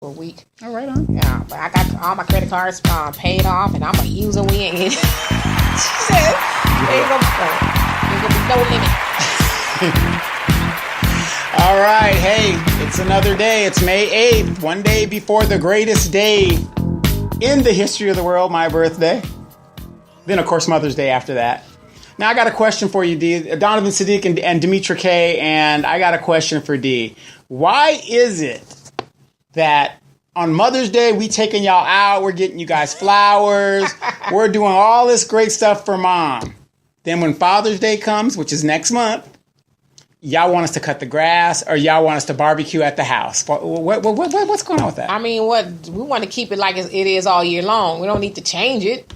for a week. Oh, right on. Yeah, but I got all my credit cards paid off, and I'm gonna use them. We ain't. She said, ain't gonna be no limit. All right, hey, it's another day. It's May 8th, one day before the greatest day in the history of the world, my birthday. Then, of course, Mother's Day after that. Now, I got a question for you, D. Donovan Sadiq and Demetra K, and I got a question for D. Why is it that on Mother's Day, we taking y'all out, we're getting you guys flowers, we're doing all this great stuff for Mom. Then when Father's Day comes, which is next month, y'all want us to cut the grass, or y'all want us to barbecue at the house? What's going on with that? I mean, we want to keep it like it is all year long. We don't need to change it.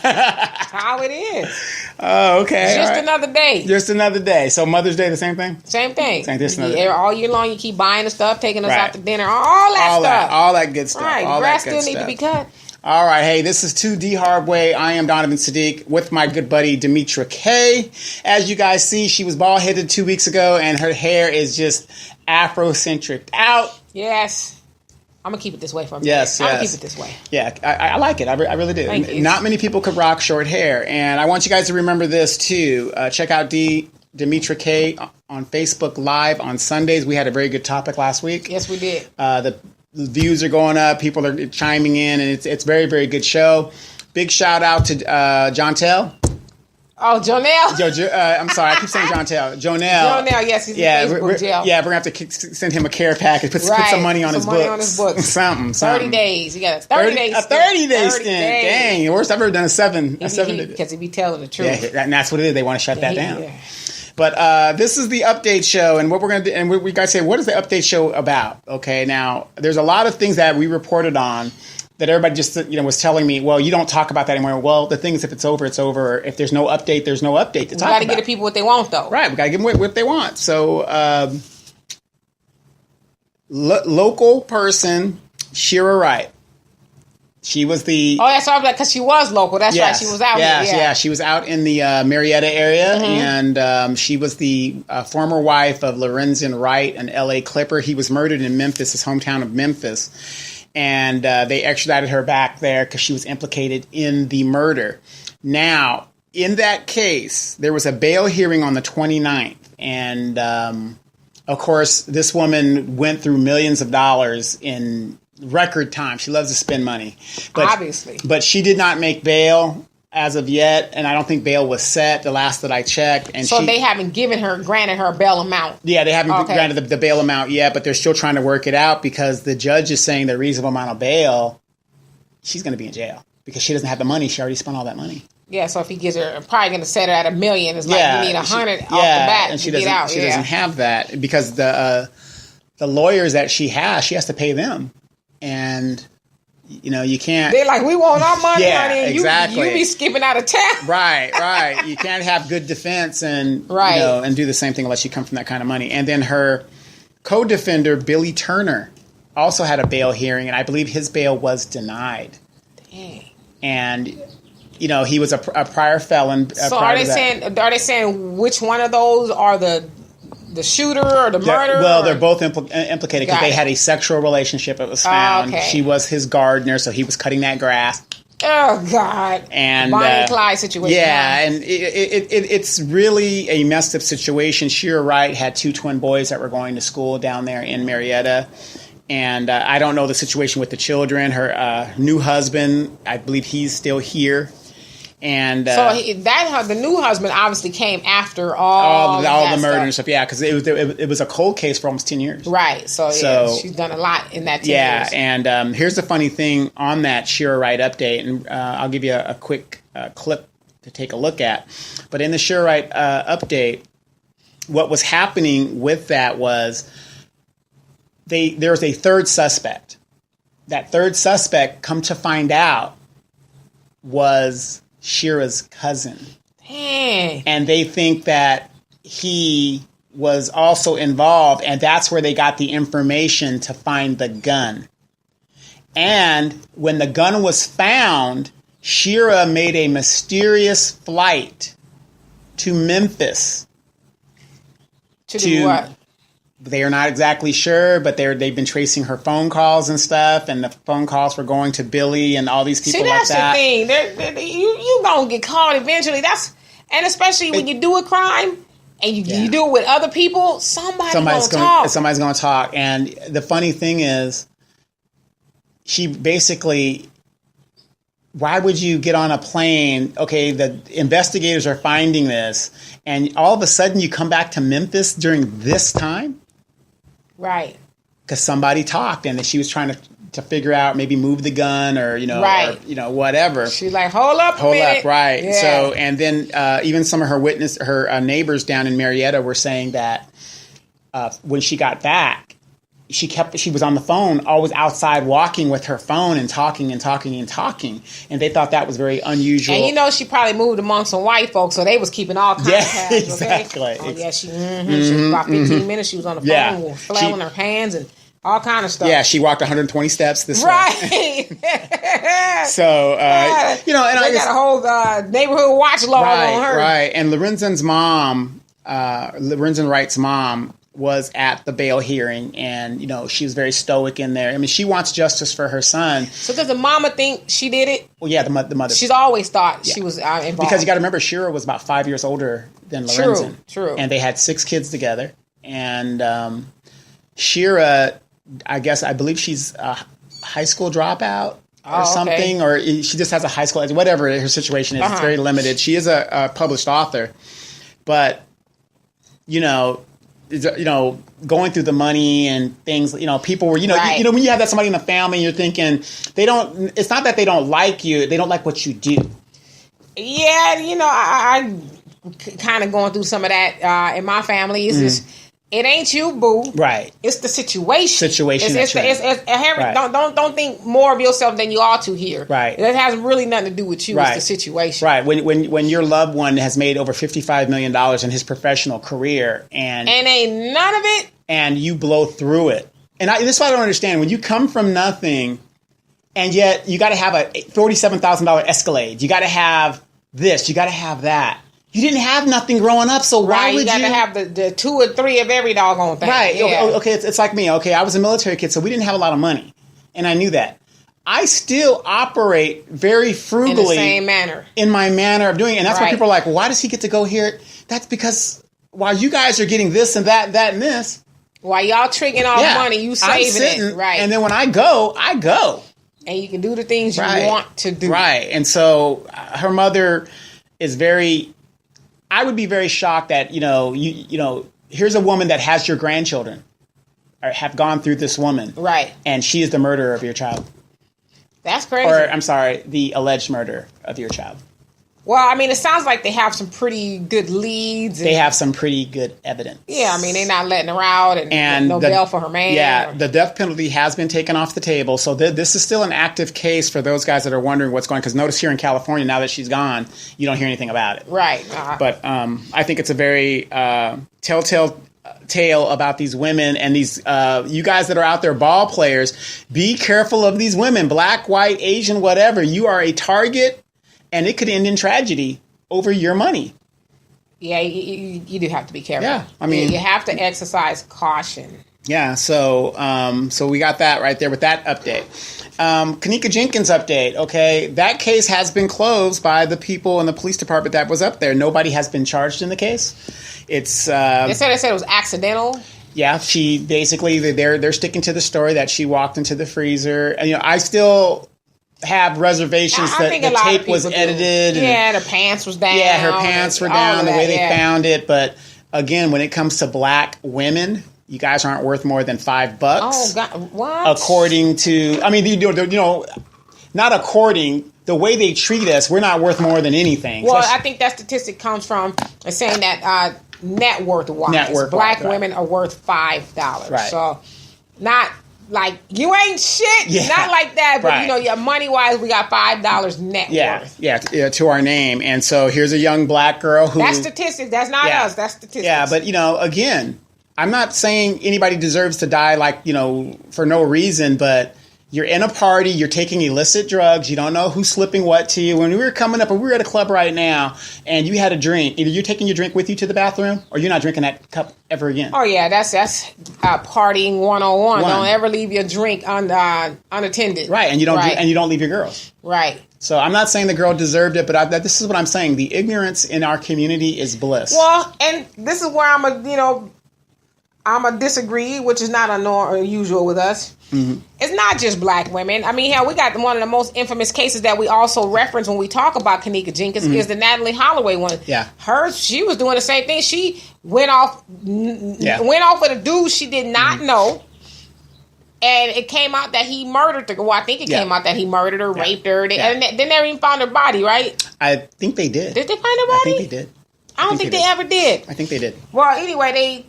That's how it is. Oh, okay. It's just another day. Just another day. So Mother's Day, the same thing? Same thing. Just another day. All year long, you keep buying the stuff, taking us out to dinner, all that stuff. All that good stuff. Right. All Grass that good still need stuff. to be cut. All right. Hey, this is 2D Hardway. I am Donovan Sadiq with my good buddy Demetra K. As you guys see, she was bald-headed 2 weeks ago, and her hair is just Afrocentric out. Yes. I'm going to keep it this way for a minute. Yes. I'm going to keep it this way. Yeah, I like it. I really do. Thank you. Not many people could rock short hair. And I want you guys to remember this, too. Check out Demetra K on Facebook Live on Sundays. We had a very good topic last week. Yes, we did. The views are going up. People are chiming in. And it's very, very good show. Big shout out to John Tell. Oh, Jonelle. I'm sorry, I keep saying John Tell. Jonelle. Jonelle, yes, he's in Facebook jail. Yeah, we're going to have to send him a care package. Put some money on his books. Something. 30 days. You got a 30-day stint. A 30-day stint. Dang, the worst I've ever done a 7 day. Because he be telling the truth. Yeah, and that's what it is. They want to shut that down. Yeah. But this is the update show, and what we're going to do, and we guys say, what is the update show about? Okay, now, there's a lot of things that we reported on that everybody just was telling me, well, you don't talk about that anymore. Well, the thing is, if it's over, it's over. If there's no update, there's no update to talk about. We got to give the people what they want, though. Right, we got to give them what they want. So, local person, Shira Wright. She was the... Oh, that's right, because she was local. That's right, she was out here. Yeah, she was out in the Marietta area, and she was the former wife of Lorenzen Wright, an L.A. Clipper. He was murdered in Memphis, his hometown of Memphis. And they extradited her back there because she was implicated in the murder. Now, in that case, there was a bail hearing on the 29th. And, of course, this woman went through millions of dollars in record time. She loves to spend money. Obviously. But she did not make bail as of yet, and I don't think bail was set the last that I checked. And so they haven't granted her a bail amount. Yeah, they haven't granted the bail amount yet, but they're still trying to work it out because the judge is saying the reasonable amount of bail, she's going to be in jail because she doesn't have the money. She already spent all that money. Yeah, so if he gives her, probably going to set her at $1 million. It's like you need 100 off the bat and to get out. She doesn't have that because the lawyers that she has to pay them, and you can't. They're like, we want our money, honey. And exactly. You be skipping out of town. Right. You can't have good defense and and do the same thing unless you come from that kind of money. And then her co-defender, Billy Turner, also had a bail hearing, and I believe his bail was denied. Dang. And he was a prior felon. So are they saying which one of those are the shooter or the murderer? Well, they're both implicated because they had a sexual relationship. It was found. She was his gardener, so he was cutting that grass. Oh, God. And Bonnie and Clyde situation. Yeah, and it's really a messed up situation. Shira Wright had 2 twin boys that were going to school down there in Marietta. And I don't know the situation with the children. Her new husband, I believe he's still here. And so the new husband obviously came after all the murder and stuff. Yeah, because it was a cold case for almost 10 years. Right. So she's done a lot in that 10 years. Yeah, and here's the funny thing on that Shira Wright update, and I'll give you a quick clip to take a look at. But in the Shira Wright update, what was happening with that was there was a third suspect. That third suspect, come to find out, was Shira's cousin. Dang. And they think that he was also involved, and that's where they got the information to find the gun. And when the gun was found, Shira made a mysterious flight to Memphis. To do what? They are not exactly sure, but they've been tracing her phone calls and stuff, and the phone calls were going to Billy and all these people like that. See, that's the thing. You gonna get caught eventually. And especially when you do a crime and you do it with other people, somebody's gonna talk. Somebody's gonna talk. And the funny thing is, she basically, why would you get on a plane? Okay, the investigators are finding this, and all of a sudden you come back to Memphis during this time? Right. Because somebody talked, and that she was trying to figure out, maybe move the gun or, or, whatever. She's like, hold up, right. Yeah. So, and then even some of her neighbors down in Marietta were saying that when she got back, she was on the phone, always outside walking with her phone and talking and talking and talking. And they thought that was very unusual. And she probably moved among some white folks, so they was keeping all kinds of tabs. Exactly. Okay? Oh, yeah, she was about 15 minutes. She was on the phone, flailing her hands and all kind of stuff. Yeah, she walked 120 steps this way. Right. So, and they got a whole neighborhood watch law on her. Right. And Lorenzen's mom, Lorenzen Wright's mom, was at the bail hearing, and she was very stoic in there. I mean, she wants justice for her son. So does the mama think she did it? Well, yeah, the mother. She's always thought she was involved. Because you got to remember, Shira was about 5 years older than Lorenzen. True. And they had 6 kids together. And Shira, I believe she's a high school dropout or something, or she just has a high school, whatever her situation is. It's very limited. She is a published author, but going through the money and things, people were, when you have that somebody in the family, you're thinking it's not that they don't like you, they don't like what you do. Yeah, I kind of going through some of that in my family. It's just, it ain't you, boo. Right. It's the situation. Right. Don't think more of yourself than you ought to here. Right. It has really nothing to do with you. Right. It's the situation. Right. When your loved one has made over $55 million in his professional career and ain't none of it, and you blow through it. And this is what I don't understand. When you come from nothing, and yet you got to have a $47,000 Escalade, you got to have this, you got to have that. You didn't have nothing growing up, so why would you? You got to have the 2 or 3 of every doggone thing. Right. Yeah. Okay, it's like me. Okay, I was a military kid, so we didn't have a lot of money. And I knew that. I still operate very frugally. In the same manner. In my manner of doing it. And that's why people are like, why does he get to go here? That's because while you guys are getting this and that and this. While y'all tricking off money, you saving it. Right. And then when I go. And you can do the things you want to do. Right. And so her mother is very... I would be very shocked that, here's a woman that has your grandchildren or have gone through this woman. Right. And she is the murderer of your child. That's crazy. Or, I'm sorry, the alleged murderer of your child. Well, I mean, it sounds like they have some pretty good leads. They have some pretty good evidence. Yeah, I mean, they're not letting her out and no bail for her man. Yeah, the death penalty has been taken off the table. So this is still an active case for those guys that are wondering what's going on. Because notice here in California, now that she's gone, you don't hear anything about it. Right. But I think it's a very telltale tale about these women and these you guys that are out there, ball players. Be careful of these women, black, white, Asian, whatever. You are a target. And it could end in tragedy over your money. Yeah, you do have to be careful. Yeah, I mean... You have to exercise caution. Yeah, so we got that right there with that update. Kenneka Jenkins update, okay? That case has been closed by the people in the police department that was up there. Nobody has been charged in the case. It's... They said it was accidental. Yeah, she basically... They're sticking to the story that she walked into the freezer. And, I still... have reservations that the tape was edited. Yeah, the pants was down. Yeah, her pants were down, the way they found it. But again, when it comes to black women, you guys aren't worth more than $5. Oh, God, what? According to, I mean, not according, the way they treat us, we're not worth more than anything. Well, I think that statistic comes from saying that net worth-wise, black women are worth $5. Right. So, not... like, you ain't shit. Not like that. But, your money-wise, we got $5 net worth. Yeah, to our name. And so here's a young black girl who... That's statistics. That's not us. That's statistics. Yeah, but, again, I'm not saying anybody deserves to die, for no reason. But, You're in a party, you're taking illicit drugs, you don't know who's slipping what to you. When we were coming up, and we were at a club right now, and you had a drink, either you're taking your drink with you to the bathroom, or you're not drinking that cup ever again. Oh, yeah, that's partying 101. Don't ever leave your drink unattended. Right, and you don't leave your girls. Right. So I'm not saying the girl deserved it, but this is what I'm saying. The ignorance in our community is bliss. Well, and this is where I'm a disagree, which is not unusual with us. Mm-hmm. It's not just black women. I mean, hell, we got one of the most infamous cases that we also reference when we talk about Kenneka Jenkins is the Natalee Holloway one. Yeah, she was doing the same thing. She went off with a dude she did not know, and it came out that he murdered her. Well, I think it came out that he murdered her, raped her, and they never even found her body. Right? I think they did. Did they find her body? I think they did. I don't think they ever did. I think they did. Well, anyway,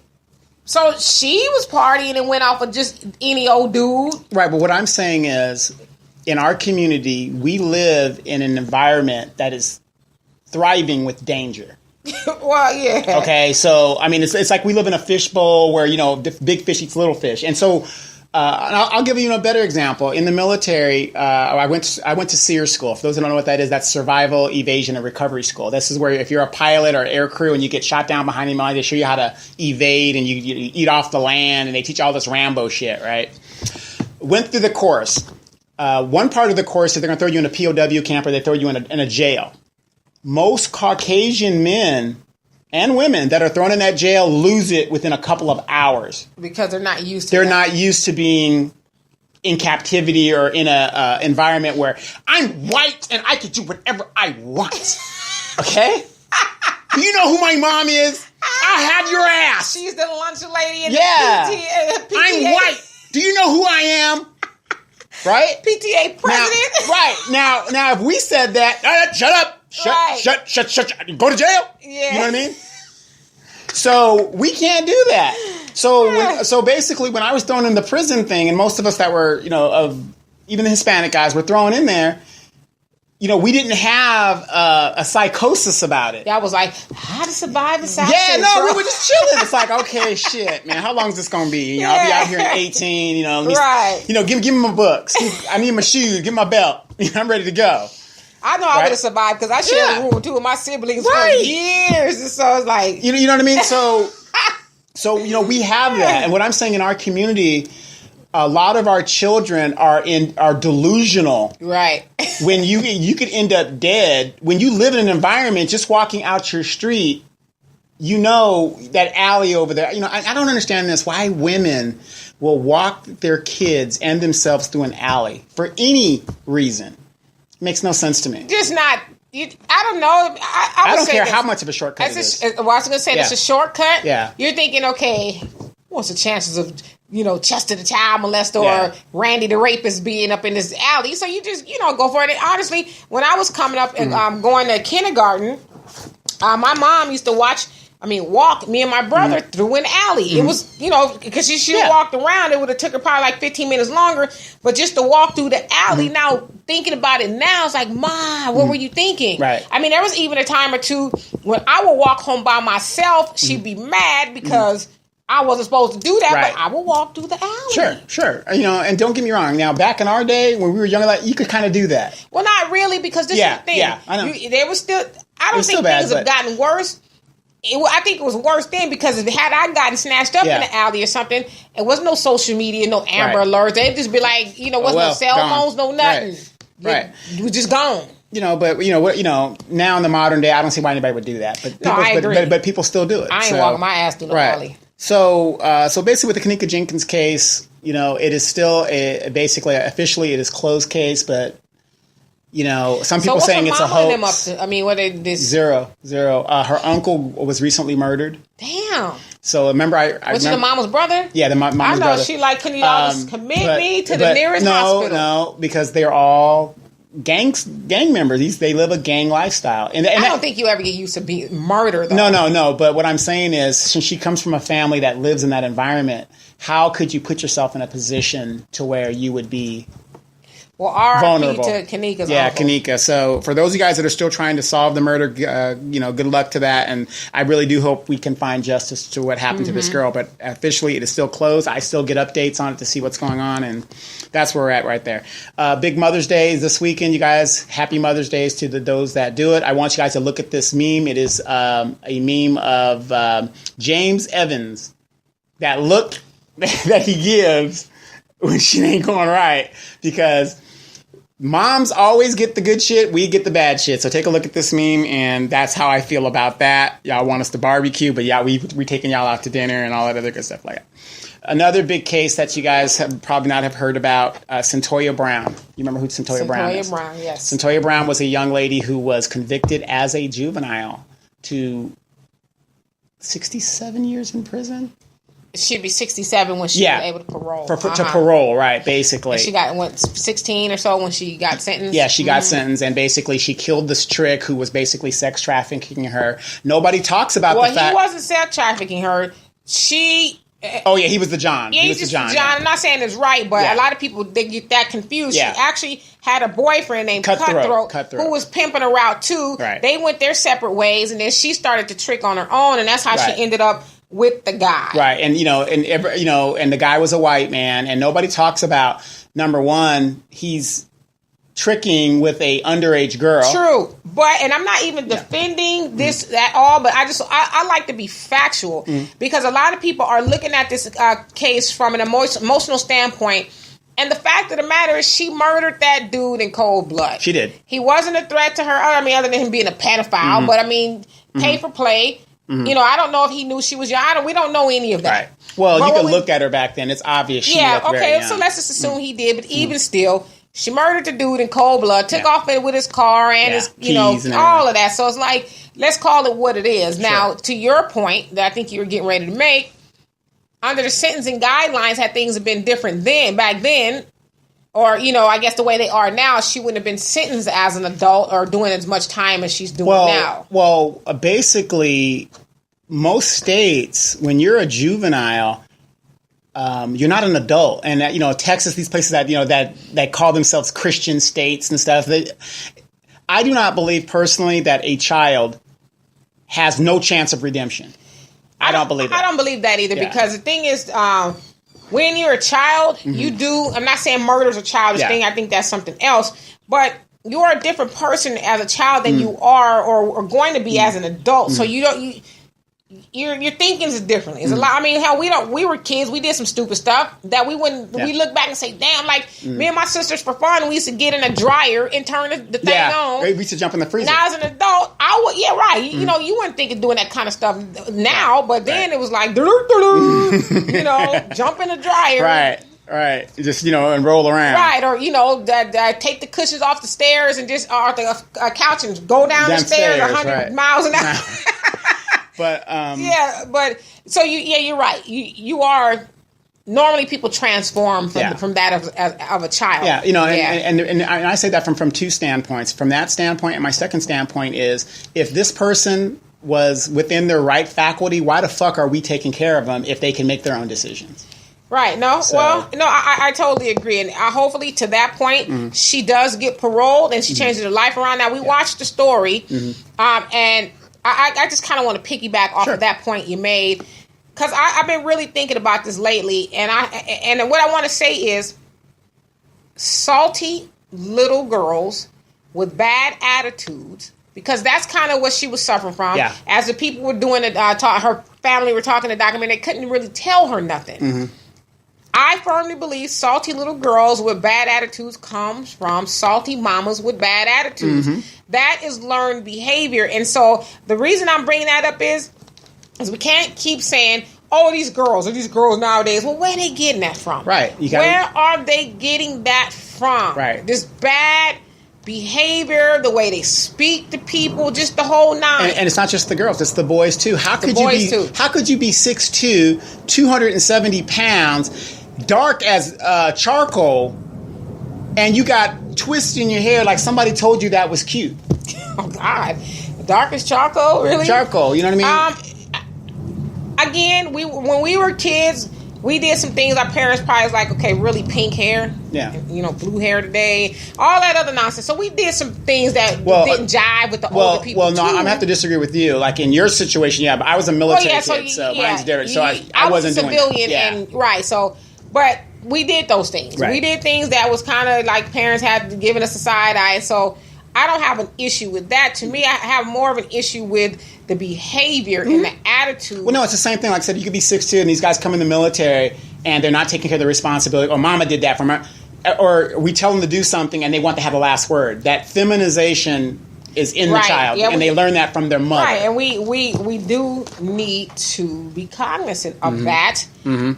So she was partying and went off with just any old dude. Right, but what I'm saying is, in our community, we live in an environment that is thriving with danger. Well, yeah. Okay, so, I mean, it's like we live in a fishbowl where, big fish eats little fish. And so, I'll give you a better example. In the military, I went to SEER school. For those who don't know what that is, that's Survival, Evasion, and Recovery School. This is where if you're a pilot or air crew and you get shot down behind enemy, they show you how to evade and you eat off the land, and they teach you all this Rambo shit, right? Went through the course. One part of the course is they're going to throw you in a POW camp or they throw you in a jail. Most Caucasian men and women that are thrown in that jail lose it within a couple of hours. Because they're not used to They're not used to being in captivity or in a environment where I'm white and I can do whatever I want. Okay? Do you know who my mom is? I'll have your ass. She's the lunch lady in the PTA. I'm white. Do you know who I am? Right? PTA president. Now, if we said that, shut up. Shut. Go to jail. Yeah. You know what I mean? So we can't do that. So basically, when I was thrown in the prison thing, and most of us that were, even the Hispanic guys were thrown in there, we didn't have a psychosis about it. I was like, how to survive the South? Yeah, no, we were just chilling. It's like, okay, shit, man, how long is this going to be? I'll be out here at 18, right. Give me my books. I need my shoes. Give me my belt. I'm ready to go. I know I would have survived because I shared a room with two of my siblings for years. And so it's like... You know what I mean? So we have that. And what I'm saying in our community, a lot of our children are delusional. Right. When you could end up dead. When you live in an environment, just walking out your street, that alley over there. I don't understand this. Why women will walk their kids and themselves through an alley for any reason. Makes no sense to me. Just not. I don't know. I don't care how much of a shortcut it is. Well, I was going to say it's a shortcut. Yeah. You're thinking, okay, what's the chances of Chester the child molester or Randy the rapist being up in this alley? So you just go for it. And honestly, when I was coming up and going to kindergarten, my mom used to walk me and my brother through an alley. It was, because she walked around, it would have took her probably like 15 minutes longer. But just to walk through the alley, now thinking about it now, it's like, Ma, what were you thinking? Right. I mean, there was even a time or two when I would walk home by myself, she'd be mad because I wasn't supposed to do that, but I would walk through the alley. Sure. And don't get me wrong. Now, back in our day, when we were younger, you could kind of do that. Well, not really, because this is the thing. Yeah, I know. There was still, I don't think things have gotten worse. I think it was worse then because had I gotten snatched up in the alley or something, it was no social media, no Amber Alerts. They'd just be like, no cell phones, no nothing. Right. You were just gone. But now in the modern day, I don't see why anybody would do that. But I agree. But people still do it. I ain't walking my ass through the alley. So basically, with the Kenneka Jenkins case, it is still basically officially it is closed case, but. Some people saying it's a hoax. Them up to? I mean, what is this? Zero. Her uncle was recently murdered. Damn. So remember, was she the mama's brother? Yeah, the mama's brother. I know she couldn't you always commit me to the nearest hospital? No, because they're all gang members. They live a gang lifestyle, and I don't think you ever get used to being murdered. Though. No. But what I'm saying is, since she comes from a family that lives in that environment, how could you put yourself in a position to where you would be? Well, RIP vulnerable. to Kanika's Yeah, uncle. Kanika. So for those of you guys that are still trying to solve the murder, good luck to that. And I really do hope we can find justice to what happened to this girl. But officially, it is still closed. I still get updates on it to see what's going on, and that's where we're at right there. Big Mother's Day is this weekend, you guys. Happy Mother's Days to those that do it. I want you guys to look at this meme. It is a meme of James Evans. That look that he gives when shit ain't going right, because moms always get the good shit, we get the bad shit. So take a look at this meme, and that's how I feel about that. Y'all want us to barbecue, but yeah, we taking y'all out to dinner and all that other good stuff like that. Another big case that you guys have probably not have heard about, Centoya Brown. You remember who Centoya Brown is? Centoya Brown, yes. Centoya Brown was a young lady who was convicted as a juvenile to 67 years in prison. She'd be 67 when she was able to parole. To parole, right, basically. And she got, 16 or so when she got sentenced? Yeah, she got sentenced, and basically she killed this trick who was basically sex trafficking her. Nobody talks about the fact... Well, he wasn't sex trafficking her. Oh, yeah, he was the John. Yeah, he was the John. Yeah. I'm not saying it's right, but a lot of people, they get that confused. Yeah. She actually had a boyfriend named Cutthroat, who was pimping her out, too. Right. They went their separate ways, and then she started to trick on her own, and that's how she ended up with the guy. Right. And, and the guy was a white man, and nobody talks about, number one, he's tricking with a underage girl. True. And I'm not even defending this at all, but I like to be factual, because a lot of people are looking at this case from an emotional standpoint. And the fact of the matter is, she murdered that dude in cold blood. She did. He wasn't a threat to her, other than him being a pedophile, but pay for play. I don't know if he knew she was young. We don't know any of that. Right. Well, you can look at her back then. It's obvious she looked very young. So let's just assume he did. But even still, she murdered the dude in cold blood, took off with his car and his, keys and all of that. So it's like, let's call it what it is. Sure. Now, to your point that I think you were getting ready to make, under the sentencing guidelines, had things have been different back then, or, I guess the way they are now, she wouldn't have been sentenced as an adult or doing as much time as she's doing now. Well, basically, most states, when you're a juvenile, you're not an adult. And, Texas, these places that call themselves Christian states and stuff, I do not believe personally that a child has no chance of redemption. I don't believe that. I don't believe that either, because the thing is, when you're a child, you do, I'm not saying murder's a childish thing, I think that's something else, but you're a different person as a child than you are or going to be as an adult. So your thinking is differently. It's a lot. I mean, hell, we were kids. We did some stupid stuff that we wouldn't. We look back and say, "Damn!" Like me and my sisters for fun, we used to get in a dryer and turn the thing on. We used to jump in the freezer. Now as an adult, I would. Yeah, right. You wouldn't think of doing that kind of stuff now, but then it was like, jump in the dryer. Right. Just, and roll around. Right. Or, take the cushions off the stairs and just, or the couch and go down the stairs 100 miles an hour. But, so you're right. You are, normally people transform from that of a child. Yeah. And I say that from two standpoints. From that standpoint, and my second standpoint is, if this person was within their right faculty, why the fuck are we taking care of them if they can make their own decisions? Right. I totally agree. And hopefully to that point, she does get paroled and she changes her life around. Now, we watched the story, and I just kind of want to piggyback off of that point you made, because I've been really thinking about this lately. And what I want to say is, salty little girls with bad attitudes, because that's kind of what she was suffering from. Yeah. As the people were doing it, her family were talking the document, they couldn't really tell her nothing. I firmly believe salty little girls with bad attitudes comes from salty mamas with bad attitudes. That is learned behavior. And so the reason I'm bringing that up is we can't keep saying, these girls nowadays. Well, where are they getting that from? Right. Where are they getting that from? Right. This bad behavior, the way they speak to people, just the whole nine. And it's not just the girls, it's the boys too. How could you be 6'2", 270 pounds, dark as charcoal, and you got twists in your hair like somebody told you that was cute? Oh God, dark as charcoal, really? Charcoal, you know what I mean? Again, when we were kids, we did some things our parents probably was like, okay, really pink hair. Yeah. You know, blue hair today. All that other nonsense. So we did some things that didn't jive with the older people. Well, no, I'm going to have to disagree with you. Like in your situation, yeah, but I was a military kid, so mine's different. So I wasn't doing that. Civilian and right. So, but we did those things. Right. We did things that was kind of like parents had given us a side eye. So I don't have an issue with that. To me, I have more of an issue with the behavior and the attitude. Well, no, it's the same thing. Like I said, you could be 6'2", and these guys come in the military, and they're not taking care of the responsibility. Or mama did that for me. Or we tell them to do something, and they want to have the last word. That feminization is in the child, and they learn that from their mother. Right, and we do need to be cognizant of that. You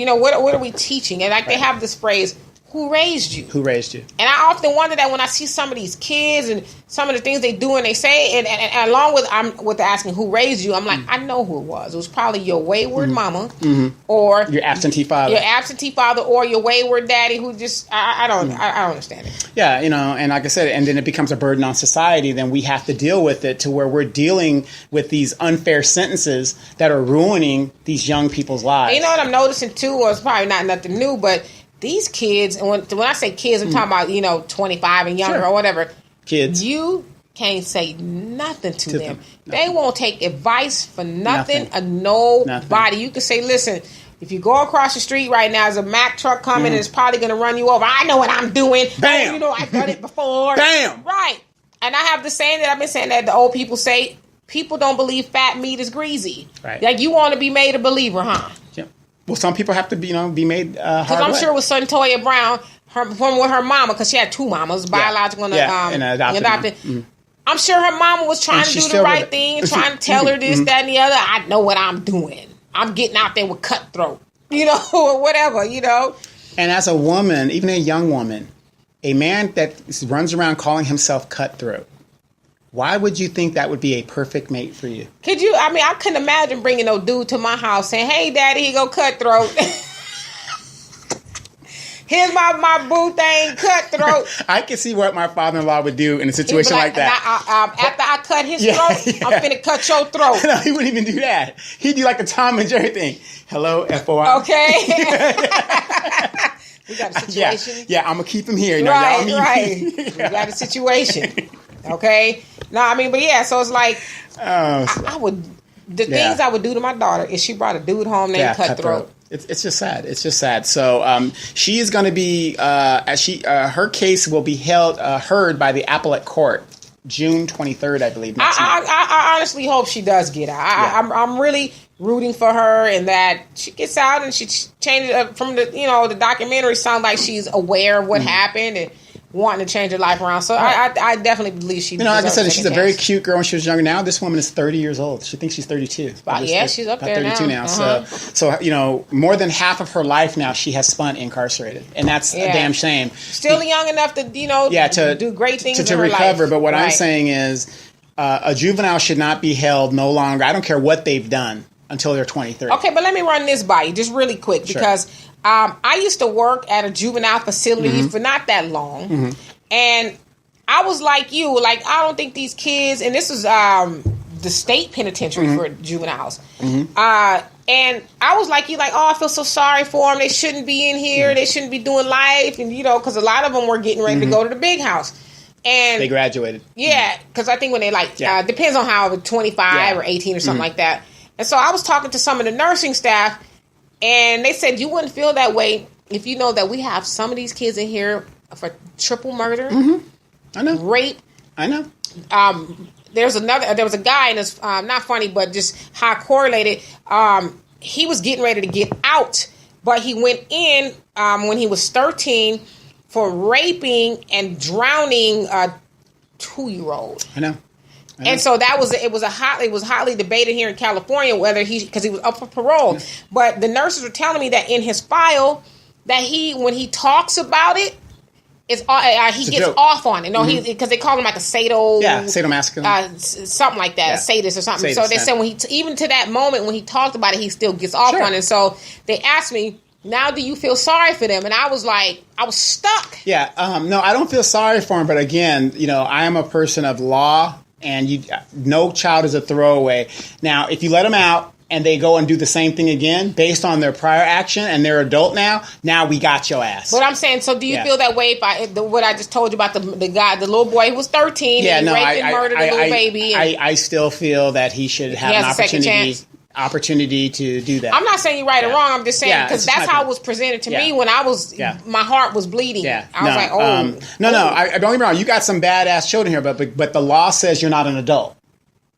know, what are we teaching? And like they have this phrase, who raised you? Who raised you? And I often wonder that when I see some of these kids and some of the things they do and they say, and along with asking who raised you, I'm like, I know who it was. It was probably your wayward mama, or your absentee father, or your wayward daddy who just I don't understand it. Yeah, you know, and like I said, and then it becomes a burden on society. Then we have to deal with it to where we're dealing with these unfair sentences that are ruining these young people's lives. And you know what I'm noticing too, or it's probably not nothing new, but these kids, and when I say kids, I'm talking about, 25 and younger or whatever. Kids. You can't say nothing to them. They won't take advice for nothing. Nobody. You can say, listen, if you go across the street right now, there's a Mack truck coming and it's probably going to run you over. I know what I'm doing. Bam. I've done it before. Bam. Right. And I have the saying that I've been saying that the old people say, people don't believe fat meat is greasy. Right. Like, you want to be made a believer, huh? Yeah. Well, some people have to be made hard. Because I'm sure with Santoya Brown, from with her mama, because she had two mamas, biological and adopted. I'm sure her mama was trying to do the right thing, trying to tell her this, that, and the other. I know what I'm doing. I'm getting out there with cutthroat, or whatever, And as a woman, even a young woman, a man that runs around calling himself cutthroat, why would you think that would be a perfect mate for you? Could you? I mean, I couldn't imagine bringing no dude to my house saying, "Hey, daddy, here go cutthroat. Here's my boo thing, cutthroat." I can see what my father-in-law would do in a situation like that. After I cut his throat, I'm finna cut your throat. No, he wouldn't even do that. He'd do like the Tom and Jerry thing. Hello, FOI. Okay. We got a situation. Yeah, I'm going to keep him here. Right. We got a situation. Okay? No, I mean, but yeah, so it's like, I would, things I would do to my daughter is she brought a dude home named Cutthroat. It's just sad. It's just sad. So she is going to be, her case will be heard by the appellate court June 23rd, I believe. I honestly hope she does get out. I'm really rooting for her and that she gets out and she changes from the documentary. Sounds like she's aware of what happened and wanting to change her life around. So I definitely believe she. Like I said, she's a very cute girl when she was younger. Now this woman is 30 years old. She thinks she's 32. She's up there 32 now. So more than half of her life now she has spent incarcerated, and that's a damn shame. Still young enough to to do great things to recover. But what I'm saying is, a juvenile should not be held no longer. I don't care what they've done until they're 23. Okay, but let me run this by you just really quick because. I used to work at a juvenile facility for not that long, and I was like you. Like, I don't think these kids, and this was the state penitentiary for juveniles, and I was like you, like, oh, I feel so sorry for them. They shouldn't be in here. They shouldn't be doing life, and because a lot of them were getting ready to go to the big house. And they graduated. Yeah, because I think when they depends on how 25 or 18 or something like that. And so I was talking to some of the nursing staff. And they said you wouldn't feel that way if you know that we have some of these kids in here for triple murder. I know. Rape. I know. There was a guy, and it's not funny, but just how correlated. He was getting ready to get out, but he went in when he was 13 for raping and drowning a 2-year-old. I know. And so it was hotly debated here in California whether because he was up for parole. But the nurses were telling me that in his file that when he talks about it, he gets off on it. Because they call him like a sadomasochism, something like that, a sadist or something. So they said even to that moment when he talked about it, he still gets off on it. So they asked me, now do you feel sorry for them? And I was like, I was stuck. Yeah, no, I don't feel sorry for him. But again, I am a person of law. And no child is a throwaway. Now, if you let them out and they go and do the same thing again based on their prior action, and they're adult now we got your ass. But I'm saying, so do you feel that way if what I just told you about the guy, the little boy who was 13, and he raped and murdered a little baby? I still feel that he should have an opportunity to do that. I'm not saying you're right or wrong. I'm just saying because that's how it was presented to me when I was, my heart was bleeding. I was like, I don't get me wrong. You got some badass children here, but the law says you're not an adult.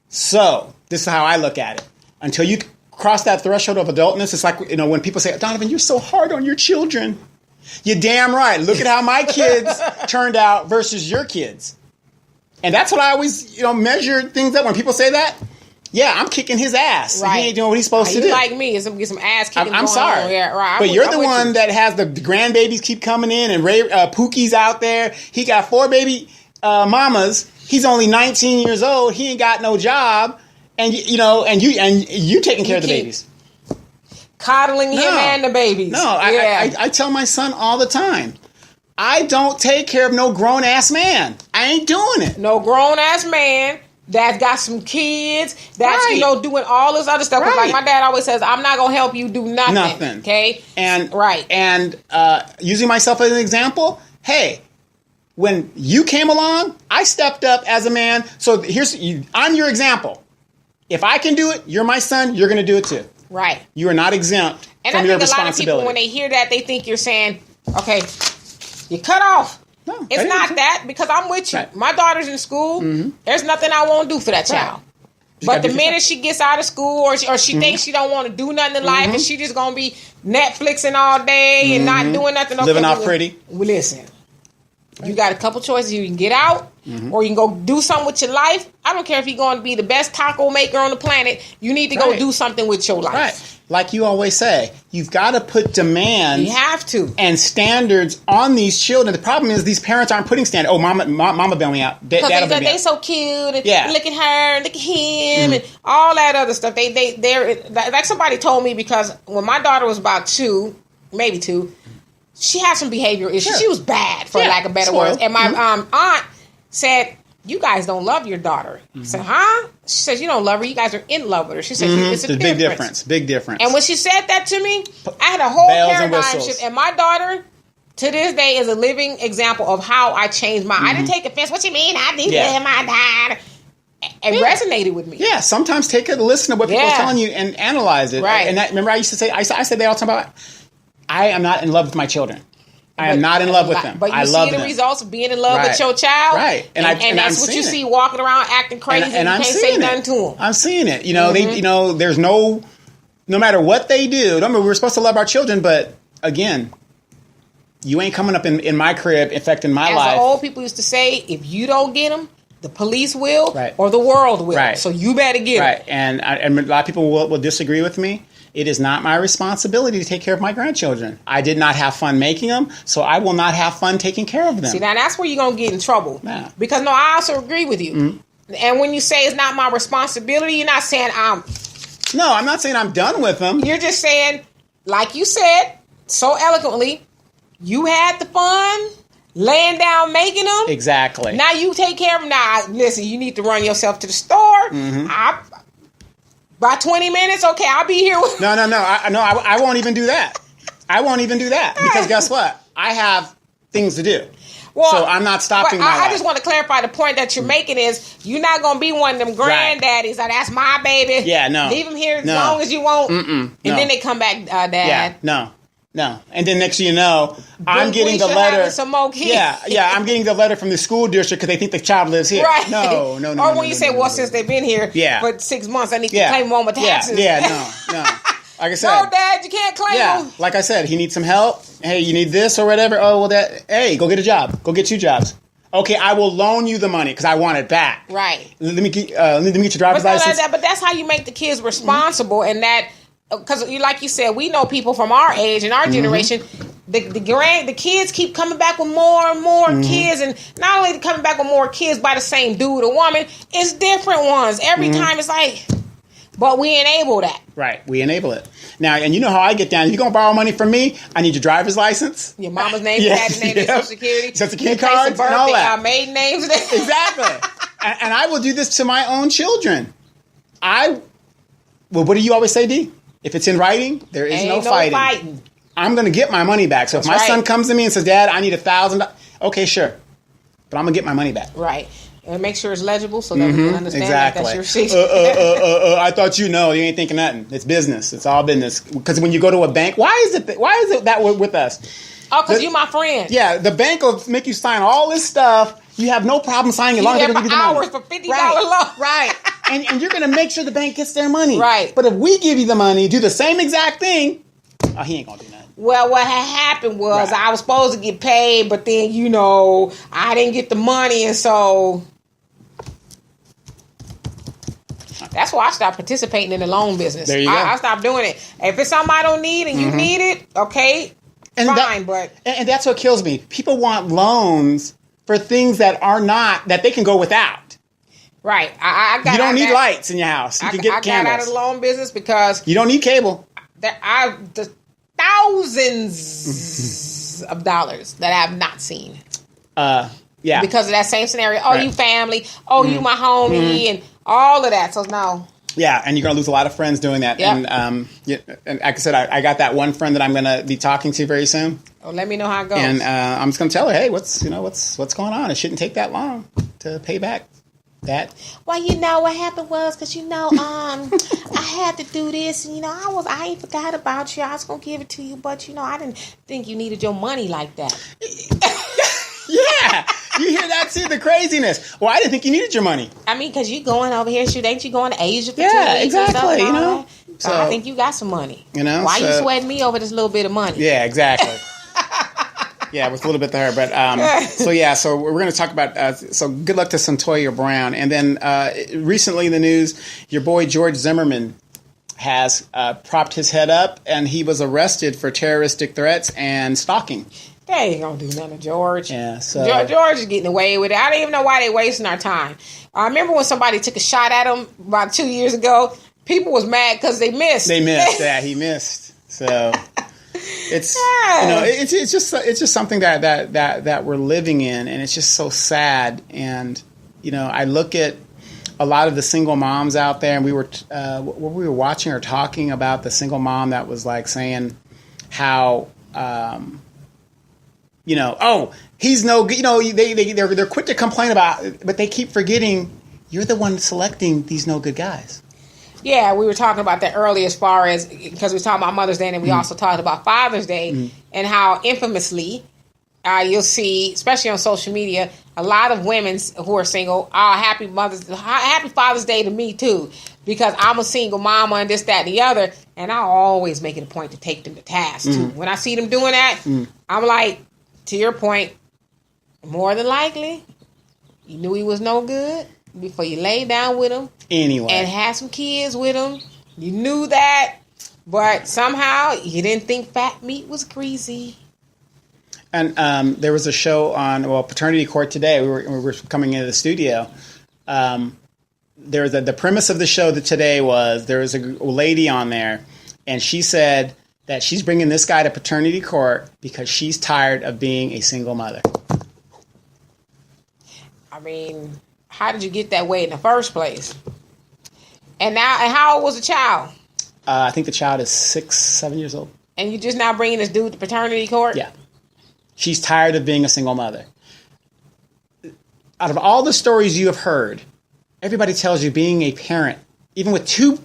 So this is how I look at it. Until you cross that threshold of adultness, it's like, when people say, Donovan, you're so hard on your children. You're damn right. Look at how my kids turned out versus your kids. And that's what I always, measure things up when people say that. Yeah, I'm kicking his ass. Right. He ain't doing what he's supposed to do. Like me, it's get some ass kicking. I'm sorry. Right. But you're the one that has the grandbabies keep coming in, and Pookie's out there. He got 4 baby mamas. He's only 19 years old. He ain't got no job. And you taking care of the babies, coddling him and the babies. No, I tell my son all the time, I don't take care of no grown ass man. I ain't doing it. No grown ass man that's got some kids. That's doing all this other stuff. Like my dad always says, I'm not gonna help you do nothing. Okay, and using myself as an example, hey. When you came along, I stepped up as a man. So I'm your example. If I can do it, you're my son, you're going to do it too. Right. You are not exempt from your responsibility. And I think a lot of people, when they hear that, they think you're saying, okay, you cut off. No, it's not that, because I'm with you. Right. My daughter's in school. Mm-hmm. There's nothing I won't do for that child. But the minute she gets out of school or she thinks she don't want to do nothing in life and she just going to be Netflixing all day and not doing nothing. Living off pretty. Well, listen. You got a couple choices. You can get out or you can go do something with your life. I don't care if you're going to be the best taco maker on the planet. You need to go do something with your life. Right. Like you always say, you've got to put demands. You have to. And standards on these children. The problem is these parents aren't putting standards. Oh, mama bailed me out. Because they so cute. And look at her. Look at him. And all that other stuff. They're like somebody told me, because when my daughter was about 2, maybe 2, she had some behavioral issues. Sure. She was bad, for lack of better words. And my aunt said, you guys don't love your daughter. I said, huh? She says, you don't love her. You guys are in love with her. She says, it's a big difference. Big difference. And when she said that to me, I had a whole paradigm shift. And my daughter, to this day, is a living example of how I changed my... I didn't take offense. What you mean? I did my dad. It resonated with me. Yeah, sometimes take a listen to what people are telling you and analyze it. Right. And remember I used to say, I said they all the time about... I am not in love with my children. I am not in love with them. But you see the results of being in love with your child. Right. And that's what you see walking around acting crazy and you can't say nothing to them. I'm seeing it. There's no matter what they do. Remember, we're supposed to love our children, but again, you ain't coming up in my crib affecting my life. As the old people used to say, if you don't get them, the police will or the world will. Right. So you better get them. Right. And a lot of people will disagree with me. It is not my responsibility to take care of my grandchildren. I did not have fun making them, so I will not have fun taking care of them. See, now that's where you're going to get in trouble. Yeah. Because, I also agree with you. Mm-hmm. And when you say it's not my responsibility, you're not saying No, I'm not saying I'm done with them. You're just saying, like you said so eloquently, you had the fun laying down making them. Exactly. Now you take care of them. Now, listen, you need to run yourself to the store. Mm-hmm. By 20 minutes, okay, I'll be here. No. I won't even do that. I won't even do that because guess what? I have things to do. Well, so I'm not stopping my life. I just want to clarify the point that you're making is you're not going to be one of them granddaddies. Right. That's my baby. Yeah, no. Leave him here as long as you want. And then they come back, Dad. Yeah, no. And then next thing you know, I'm getting the letter. Some more kids. Yeah. I'm getting the letter from the school district because they think the child lives here. Right. No. Or when you say, since they've been here for 6 months, I need to claim them on my taxes. Yeah, no. Like I said. No, Dad, you can't claim them. Like I said, he needs some help. Hey, you need this or whatever. Oh, well, hey, go get a job. Go get 2 jobs. Okay, I will loan you the money because I want it back. Right. Let me get your driver's license. But that's how you make the kids responsible and that... Because, like you said, we know people from our age and our generation. The kids keep coming back with more and more kids, and not only coming back with more kids by the same dude or woman, it's different ones. Every time it's like, but we enable that. Right, we enable it now, and you know how I get down. If you're gonna borrow money from me, I need your driver's license, your mama's name, your dad's name, your social security cards, and all that. Our maiden names, exactly. And I will do this to my own children. Well, what do you always say, D? If it's in writing, there is no fighting. I'm going to get my money back. So if my son comes to me and says, Dad, I need $1,000. Okay, sure. But I'm going to get my money back. Right. And make sure it's legible so that we can understand exactly. that that's your seat. I thought you ain't thinking nothing. It's business. It's all business. Because when you go to a bank, why is it that with us? Oh, because you're my friend. Yeah, the bank will make you sign all this stuff. You have no problem signing as long as they give you the money. Hours for $50 loan. Right. And you're going to make sure the bank gets their money. Right. But if we give you the money, do the same exact thing, he ain't going to do nothing. Well, what had happened was I was supposed to get paid, but then, I didn't get the money. And so that's why I stopped participating in the loan business. There you go. I stopped doing it. If it's something I don't need and you need it, okay, fine. And that's what kills me. People want loans for things that they can go without. Right. You don't need lights in your house. You can get candles. I got out of the loan business because you don't need cable. The thousands of dollars that I have not seen. Yeah. Because of that same scenario. Oh, you family. Oh, you my homie, and all of that. So no. Yeah, and you're going to lose a lot of friends doing that. Yep. And like I said, I got that one friend that I'm going to be talking to very soon. Oh, let me know how it goes. And I'm just going to tell her, hey, what's going on? It shouldn't take that long to pay back that. Well, what happened was because I had to do this, and I ain't forgot about you. I was going to give it to you, but I didn't think you needed your money like that. Yeah. You hear that too, the craziness. Well, I didn't think you needed your money. I mean, because you going over here, ain't you going to Asia for 2 Yeah, weeks exactly, and stuff, So I think you got some money. Why you sweating me over this little bit of money? Yeah, exactly. Yeah, it was a little bit there, but so we're going to talk about. So good luck to Santoya Brown, and then recently in the news, your boy George Zimmerman has propped his head up, and he was arrested for terroristic threats and stalking. They ain't gonna do nothing to George. Yeah, so George is getting away with it. I don't even know why they wasting our time. I remember when somebody took a shot at him about 2 years ago. People was mad because they missed. He missed. So it's it's just something that we're living in, and it's just so sad. And I look at a lot of the single moms out there, and we were watching or talking about the single mom that was like saying how. He's no good. They're quick to complain about, but they keep forgetting you're the one selecting these no good guys. Yeah, we were talking about that earlier as far as, because we were talking about Mother's Day, and we also talked about Father's Day, and how infamously you'll see, especially on social media, a lot of women who are single, happy Father's Day to me too, because I'm a single mama and this, that, and the other, and I always make it a point to take them to task too. When I see them doing that, I'm like, to your point, more than likely, you knew he was no good before you laid down with him. Anyway. And had some kids with him. You knew that, but somehow you didn't think fat meat was greasy. And there was a show on, Paternity Court today. We were coming into the studio. There was the premise of the show that today was there was a lady on there, and she said that she's bringing this guy to paternity court because she's tired of being a single mother. I mean, how did you get that way in the first place? And how old was the child? I think the child is 6-7 years old. And you just now bringing this dude to paternity court? Yeah. She's tired of being a single mother. Out of all the stories you have heard, everybody tells you being a parent, even with two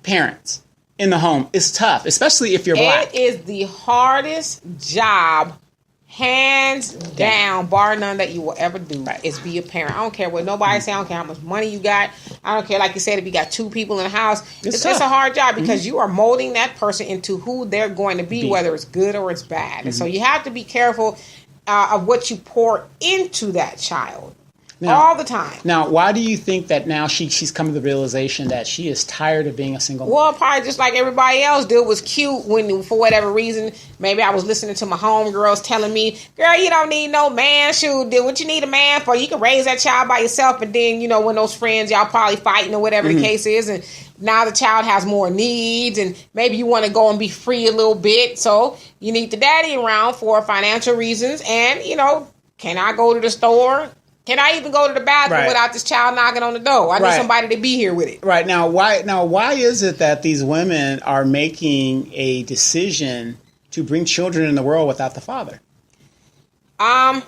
parents in the home, is tough, especially if you're black. It is the hardest job, hands down, bar none, that you will ever do, is be a parent. I don't care what nobody say. I don't care how much money you got. I don't care, like you said, if you got two people in the house. It's a hard job because you are molding that person into who they're going to be, whether it's good or it's bad. And so you have to be careful of what you pour into that child. Now, all the time. Now, why do you think that now she's come to the realization that she is tired of being a single mom? Well, probably just like everybody else did, was cute when, for whatever reason, maybe I was listening to my homegirls telling me, girl, you don't need no man. Shoot, what you need a man for? You can raise that child by yourself. And then, when those friends, y'all probably fighting or whatever the case is. And now the child has more needs, and maybe you want to go and be free a little bit. So you need the daddy around for financial reasons. And, can I go to the store Can I even go to the bathroom Right. without this child knocking on the door? I need Right. somebody to be here with it. Right. Now, why is it that these women are making a decision to bring children in the world without the father? Well,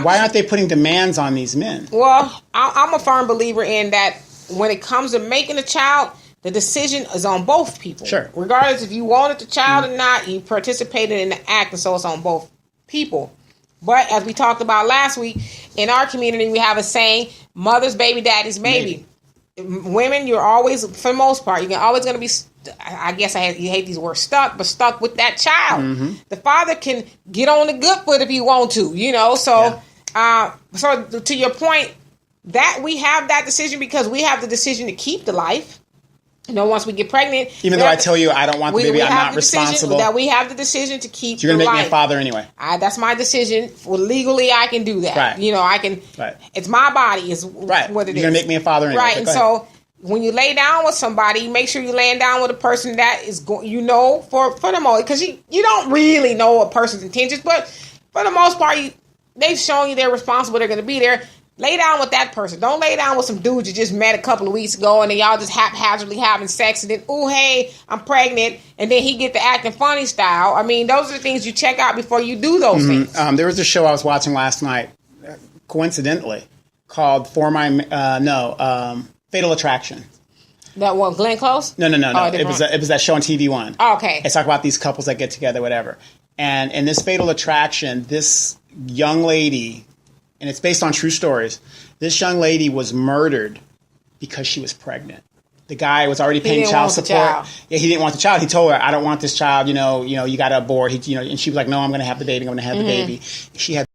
Why aren't they putting demands on these men? Well, I'm a firm believer in that when it comes to making a child, the decision is on both people. Sure. Regardless if you wanted the child or not, you participated in the act, and so it's on both people. But as we talked about last week, in our community, we have a saying, mother's baby, daddy's baby. Women, you're always, for the most part, you're always going to be, I guess you hate these words, stuck with that child. Mm-hmm. The father can get on the good foot if he want to, you know. So, so to your point, that we have that decision because we have the decision to keep the life. You know, once we get pregnant, Even though I tell you I don't want the baby, I'm not responsible. That we have the decision to keep. You're going to make me life. a father anyway. That's my decision. Well, legally, I can do that. Right. You know, I can. Right. It's my body. Is Right. what it You're going to make me a father anyway. Right. And so when you lay down with somebody, make sure you're laying down with a person that is you know for the most, because you don't really know a person's intentions, but for the most part, they've shown you they're responsible. They're going to be there. Lay down with that person. Don't lay down with some dude you just met a couple of weeks ago and then y'all just haphazardly having sex and then, oh, hey, I'm pregnant. And then he get the acting funny style. I mean, those are the things you check out before you do those things. There was a show I was watching last night, coincidentally, called Fatal Attraction. That one, Glenn Close? No. Oh, It was that show on TV One. Oh, okay. It's talk about these couples that get together, whatever. And in this Fatal Attraction, this young lady, and it's based on true stories, this young lady was murdered because she was pregnant. The guy was already paying child support. Yeah, he didn't want the child. He told her, "I don't want this child. You know, you got to abort." And she was like, "No, I'm going to have the baby. I'm going to have the baby." She had